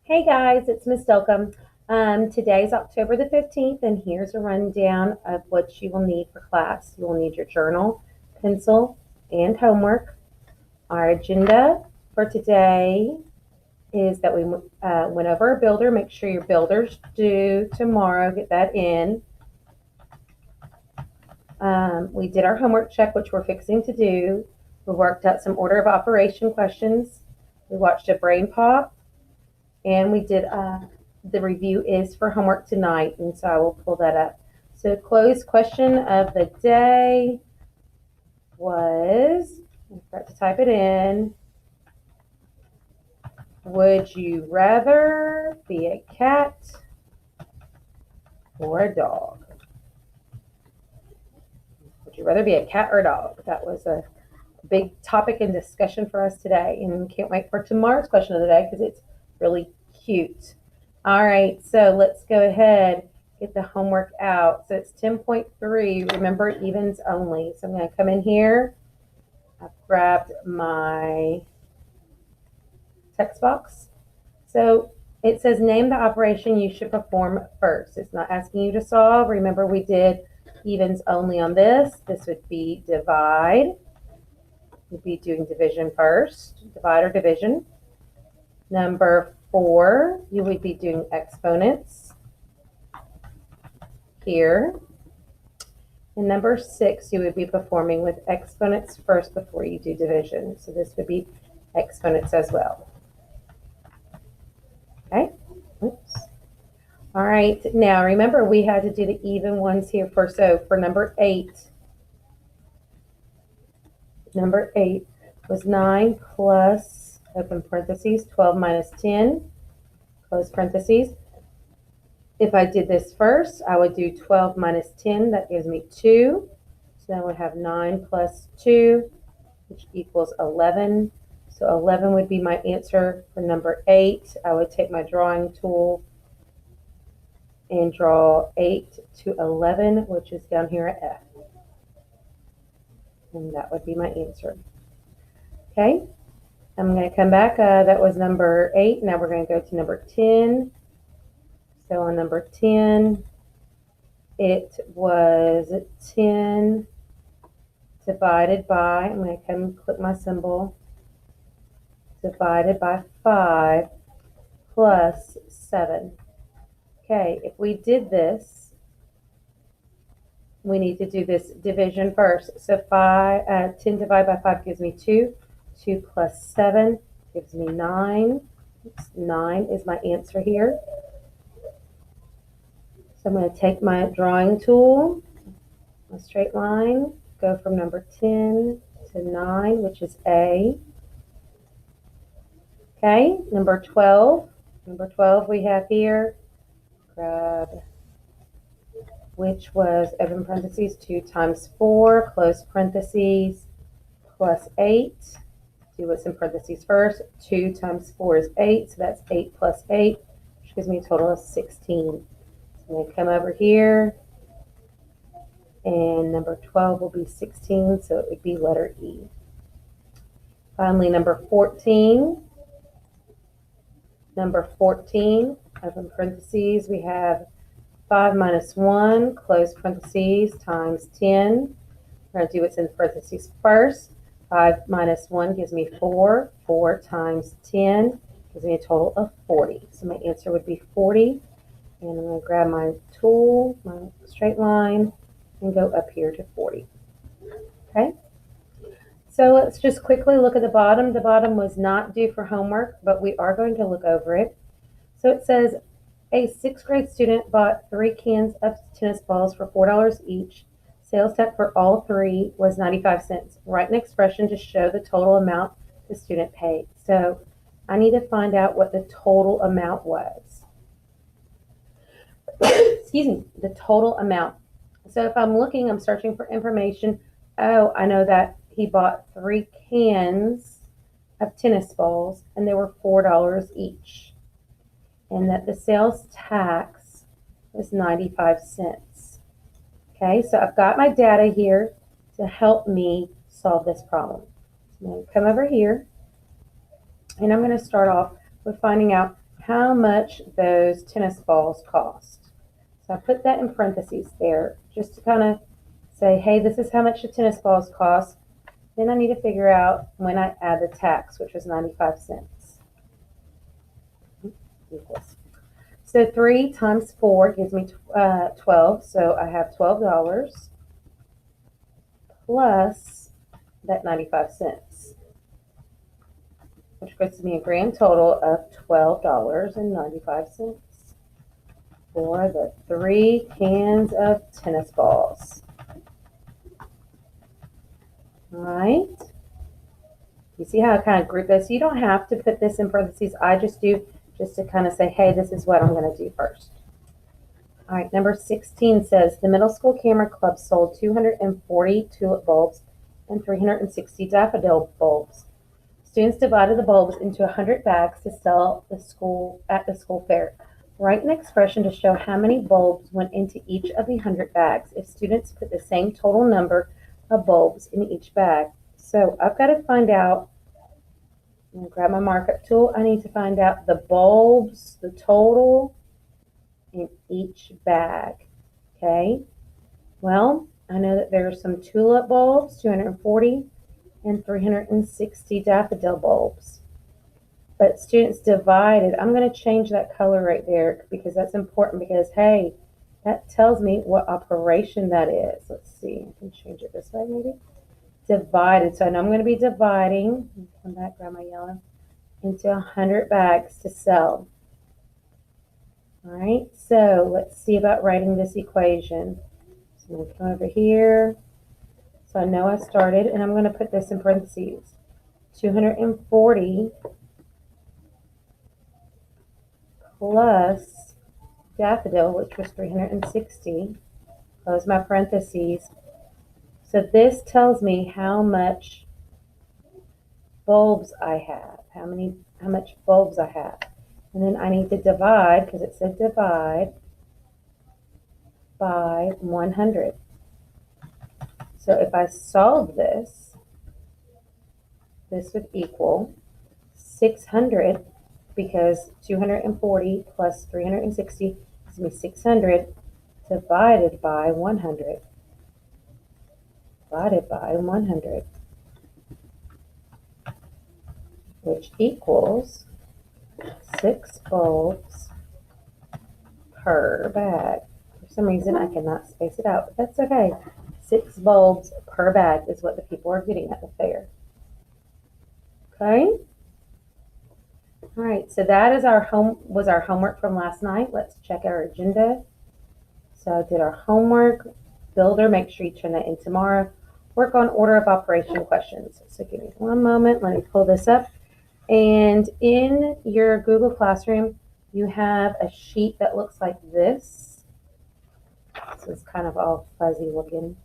Hey guys, it's Miss Delcambre. Today's October the 15th, and here's a rundown of what you will need for class. You will need your journal, pencil, and homework. Our agenda for today is that we went over a builder. Make sure your builder's due tomorrow. Get that in. We did our homework check, which we're fixing to do. We worked out some order of operation questions. We watched a brain pop. And we did the review is for homework tonight, and so I will pull that up. So closed question of the day was, I forgot to type it in, would you rather be a cat or a dog? Would you rather be a cat or a dog? That was a big topic and discussion for us today, and can't wait for tomorrow's question of the day because it's really cute. All right, so let's go ahead, get the homework out. So it's 10.3, remember evens only. So I'm gonna come in here. I've grabbed my text box. So it says name the operation you should perform first. It's not asking you to solve. Remember we did evens only on this. This would be divide. We'd be doing division first, divide or division. Number 4, you would be doing exponents here. And number 6, you would be performing with exponents first before you do division. So this would be exponents as well. Okay. Oops. All right. Now remember we had to do the even ones here first. So for number 8 was 9 plus, open parentheses, 12 minus 10, close parentheses. If I did this first, I would do 12 minus 10. That gives me 2. So then I would have 9 plus 2, which equals 11. So 11 would be my answer for number 8. I would take my drawing tool and draw 8 to 11, which is down here at F. And that would be my answer. Okay, I'm going to come back. That was number 8. Now we're going to go to number 10. So on number 10, it was 10 divided by, I'm going to come and click my symbol, divided by 5 plus 7. Okay, if we did this, we need to do this division first. So 10 divided by 5 gives me 2. 2 plus 7 gives me 9. 9 is my answer here. So I'm going to take my drawing tool, a straight line, go from number 10 to 9, which is A. Okay, number 12. Number 12 we have here, grab, which was, open parentheses, 2 times 4, close parentheses, plus 8. Do what's in parentheses first. 2 times 4 is 8, so that's 8 plus 8, which gives me a total of 16. I'm going to come over here, and number 12 will be 16, so it would be letter E. Finally, number 14. Number 14, open parentheses, we have 5 minus 1, close parentheses, times 10. We're going to do what's in parentheses first. 5 minus 1 gives me 4. 4 times 10 gives me a total of 40. So my answer would be 40. And I'm going to grab my tool, my straight line, and go up here to 40. Okay? So let's just quickly look at the bottom. The bottom was not due for homework, but we are going to look over it. So it says a 6th grade student bought 3 cans of tennis balls for $4 each. Sales tax for all 3 was 95 cents. Write an expression to show the total amount the student paid. So I need to find out what the total amount was. Excuse me, the total amount. So if I'm looking, I'm searching for information. Oh, I know that he bought 3 cans of tennis balls and they were $4 each. And that the sales tax was 95 cents. Okay, so I've got my data here to help me solve this problem. So I'm going to come over here and I'm going to start off with finding out how much those tennis balls cost. So I put that in parentheses there just to kind of say, hey, this is how much the tennis balls cost. Then I need to figure out when I add the tax, which was 95 cents. Equals. So 3 times 4 gives me 12. So I have $12 plus that 95 cents, which gives me a grand total of $12.95 for the 3 cans of tennis balls. All right. You see how I kind of group this? You don't have to put this in parentheses. I just do just to kind of say, hey, this is what I'm going to do first. All right, number 16 says the middle school camera club sold 240 tulip bulbs and 360 daffodil bulbs. Students divided the bulbs into 100 bags to sell at the school fair. Write an expression to show how many bulbs went into each of the 100 bags if students put the same total number of bulbs in each bag. So I've got to find out, I'm going to grab my markup tool, I need to find out the bulbs, the total in each bag. Okay, well, I know that there are some tulip bulbs, 240, and 360 daffodil bulbs. But students divided, I'm going to change that color right there because that's important because, hey, that tells me what operation that is. Let's see, I can change it this way maybe. Divided, so I know I'm going to be dividing, come back, grab my yellow, into 100 bags to sell. All right, so let's see about writing this equation. So I'm going to come over here. So I know I started, and I'm going to put this in parentheses. 240 plus daffodil, which was 360. Close my parentheses. So this tells me how much bulbs I have, how much bulbs I have. And then I need to divide, because it said divide, by 100. So if I solve this, this would equal 600, because 240 plus 360 gives me 600 divided by 100. Divided by 100, which equals 6 bulbs per bag. For some reason, I cannot space it out, but that's okay. 6 bulbs per bag is what the people are getting at the fair. Okay? All right, so that is our homework from last night. Let's check our agenda. So I did our homework. Builder, make sure you turn that in tomorrow. Work on order of operation questions. So give me one moment. Let me pull this up. And in your Google Classroom, you have a sheet that looks like this. So it's kind of all fuzzy looking.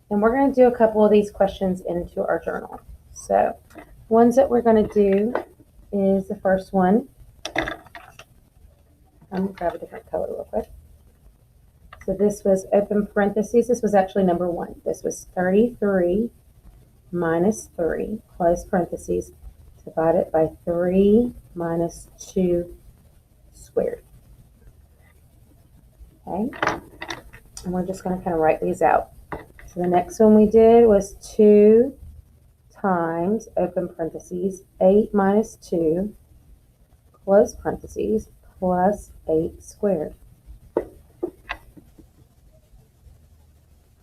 And we're going to do a couple of these questions into our journal. So ones that we're going to do is the first one. I'm going to grab a different color real quick. So this was open parentheses. This was actually number 1. This was 33 minus 3, close parentheses, divided by 3 minus 2 squared. Okay, and we're just going to kind of write these out. So the next one we did was 2 times, open parentheses, 8 minus 2, close parentheses, plus 8 squared.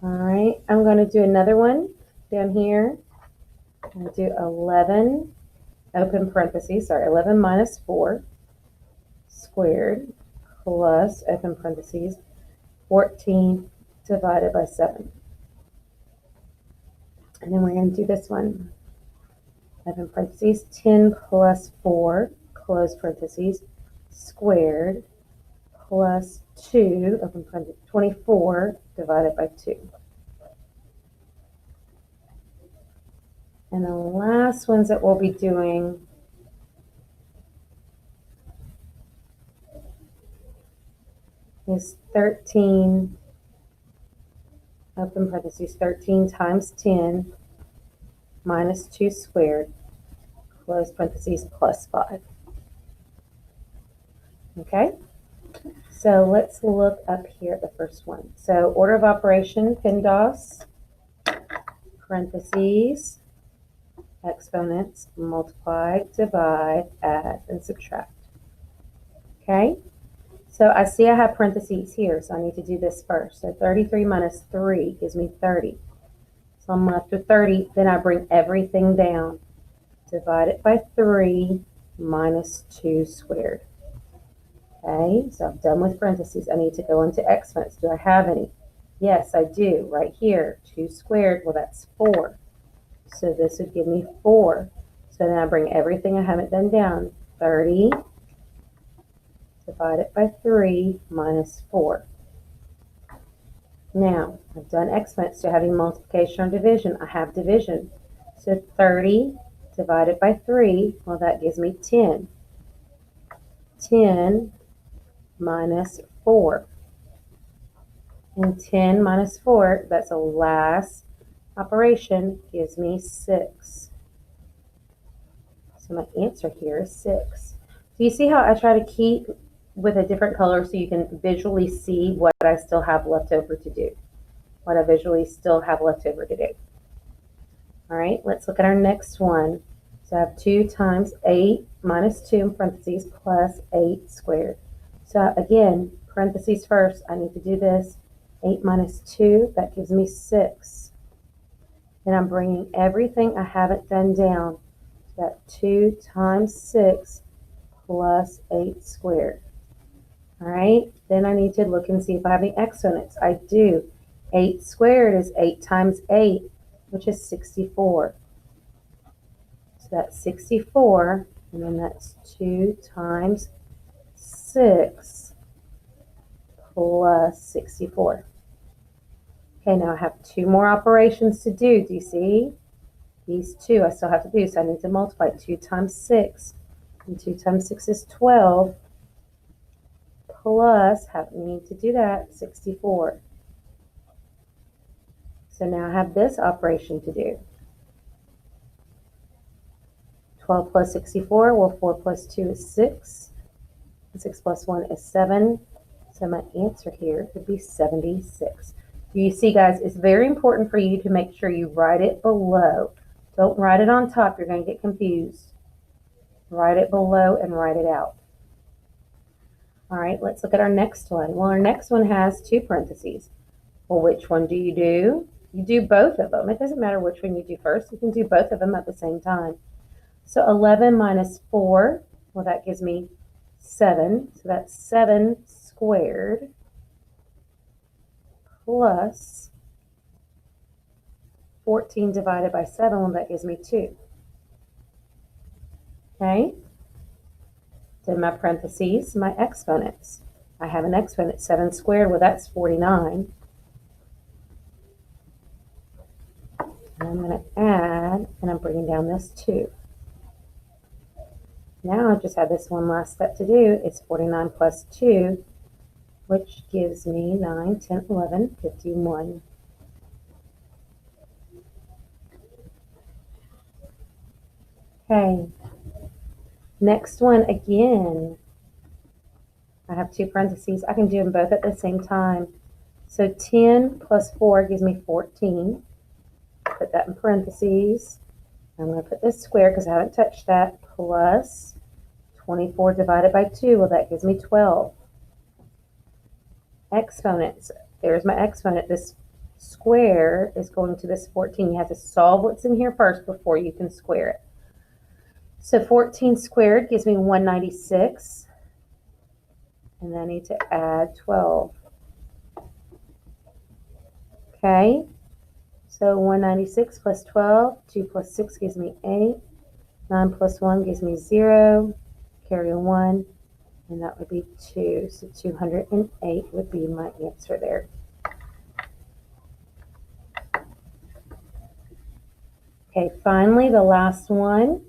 All right, I'm going to do another one down here. I'm going to do 11, open parentheses, 11 minus 4 squared plus, open parentheses, 14 divided by 7. And then we're going to do this one. Open parentheses, 10 plus 4, close parentheses, squared plus 2, open parentheses, 24 divided by 2. And the last ones that we'll be doing is 13, open parentheses, 13 times 10 minus 2 squared, close parentheses, plus 5. Okay, so let's look up here at the first one. So order of operation, PIMDOS, parentheses, exponents, multiply, divide, add, and subtract. Okay, so I see I have parentheses here, so I need to do this first. So 33 minus 3 gives me 30. So I'm left with 30. Then I bring everything down. Divide it by 3 minus 2 squared. Okay, so I'm done with parentheses. I need to go into exponents. Do I have any? Yes, I do. Right here, 2 squared. Well, that's 4. So this would give me 4. So then I bring everything I haven't done down. 30 divided by 3 minus 4. Now, I've done exponents. Do I have any multiplication or division? I have division. So 30 divided by 3, well, that gives me 10. 10 minus 4. And 10 minus 4, that's the last operation, gives me 6. So my answer here is 6. Do you see how I try to keep with a different color so you can visually see what I still have left over to do? What I visually still have left over to do. All right, let's look at our next one. So I have 2 times 8 minus 2 in parentheses plus 8 squared. So again, parentheses first, I need to do this. 8 minus 2, that gives me 6. Then I'm bringing everything I haven't done down. So that 2 times 6 plus 8 squared. All right, then I need to look and see if I have any exponents. I do. 8 squared is 8 times 8, which is 64. So that's 64, and then that's 2 times 6 plus 64. Okay, now I have 2 more operations to do. Do you see? These 2 I still have to do, so I need to multiply 2 times 6. And 2 times 6 is 12, plus, I need to do that, 64. So now I have this operation to do. 12 plus 64, well, 4 plus 2 is 6. 6 plus 1 is 7. So my answer here would be 76. Do you see, guys, it's very important for you to make sure you write it below. Don't write it on top. You're going to get confused. Write it below and write it out. All right, let's look at our next one. Well, our next one has 2 parentheses. Well, which one do? You do both of them. It doesn't matter which one you do first. You can do both of them at the same time. So 11 minus 4, well, that gives me 7. So that's 7 squared plus 14 divided by 7, well, that gives me 2. Okay? Then my parentheses, my exponents. I have an exponent, 7 squared, well, that's 49. And I'm going to add, and I'm bringing down this 2. Now I just have this one last step to do. It's 49 plus 2, which gives me 9, 10, 11, 51. Okay. Next one again. I have 2 parentheses. I can do them both at the same time. So 10 plus 4 gives me 14. Put that in parentheses. I'm going to put this square because I haven't touched that, plus 24 divided by 2. Well, that gives me 12. Exponents. There's my exponent. This square is going to this 14. You have to solve what's in here first before you can square it. So 14 squared gives me 196. And then I need to add 12. Okay. So 196 plus 12, 2 plus 6 gives me 8. 9 plus 1 gives me 0. Carry a 1, and that would be 2. So 208 would be my answer there. Okay, finally, the last one.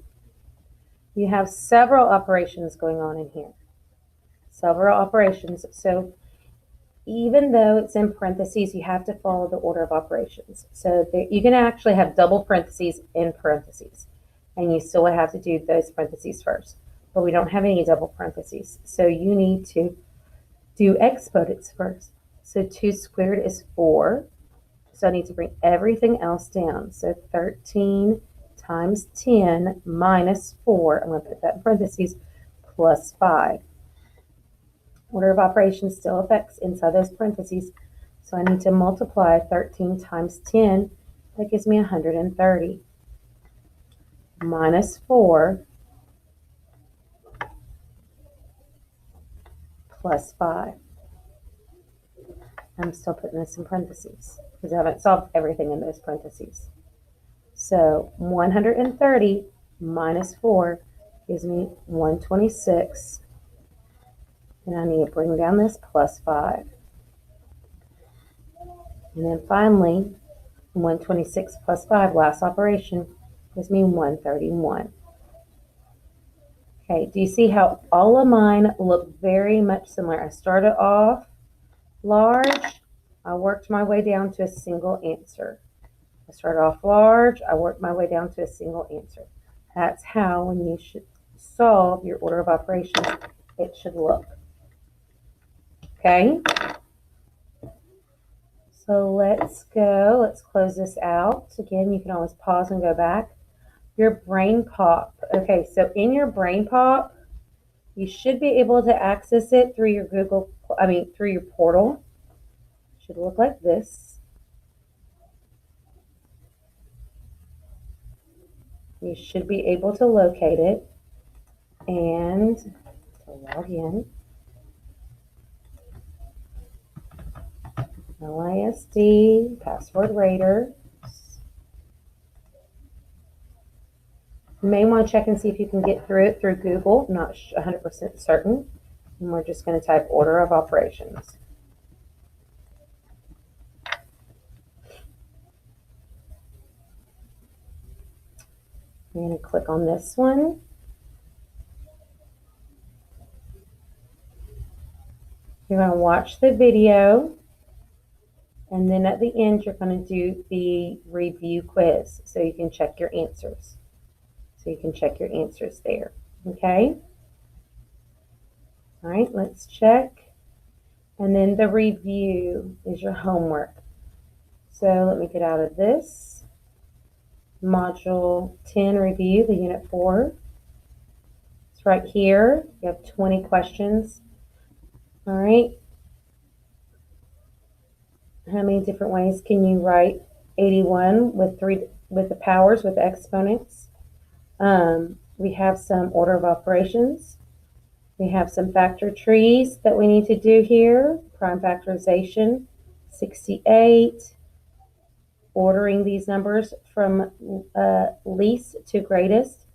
You have several operations going on in here. Several operations. So even though it's in parentheses, you have to follow the order of operations. So you can actually have double parentheses in parentheses, and you still have to do those parentheses first. but we don't have any double parentheses. So you need to do exponents first. So 2 squared is 4. So I need to bring everything else down. So 13 times 10 minus 4, I'm going to put that in parentheses, plus 5. Order of operations still affects inside those parentheses. So I need to multiply 13 times 10. That gives me 130. Minus 4 plus 5. I'm still putting this in parentheses because I haven't solved everything in those parentheses. So 130 minus 4 gives me 126. And I need to bring down this plus 5. And then finally, 126 plus 5, last operation, gives me 131. Okay, do you see how all of mine look very much similar? I started off large, I worked my way down to a single answer. I started off large, I worked my way down to a single answer. That's how, when you should solve your order of operations, it should look. Okay? So let's go. Let's close this out. Again, you can always pause and go back. Your brain pop. Okay, so in your brain pop, you should be able to access it through your through your portal. It should look like this. You should be able to locate it and log in. LISD, password raider. You may want to check and see if you can get through it through Google. I'm not 100% certain. And we're just going to type order of operations. I'm going to click on this one. You're going to watch the video. And then at the end, you're going to do the review quiz so you can check your answers. So you can check your answers there. Okay? All right, let's check. And then the review is your homework. So let me get out of this. Module 10 review, the unit 4. It's right here. You have 20 questions. All right. How many different ways can you write 81 with the powers, with the exponents? We have some order of operations. We have some factor trees that we need to do here. Prime factorization, 68. Ordering these numbers from least to greatest.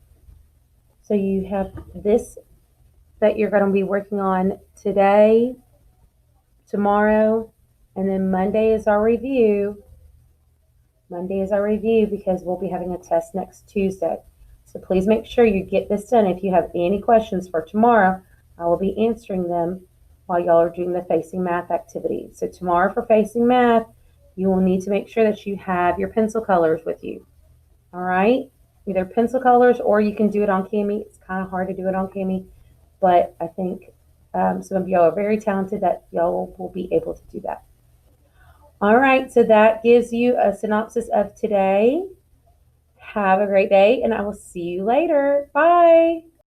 So you have this that you're going to be working on today, tomorrow, and then Monday is our review. Monday is our review because we'll be having a test next Tuesday. So please make sure you get this done. If you have any questions for tomorrow, I will be answering them while y'all are doing the Facing Math activity. So tomorrow for Facing Math, you will need to make sure that you have your pencil colors with you. All right? Either pencil colors or you can do it on Cami. It's kind of hard to do it on Cami, but I think some of y'all are very talented that y'all will be able to do that. All right, so that gives you a synopsis of today. Have a great day, and I will see you later. Bye.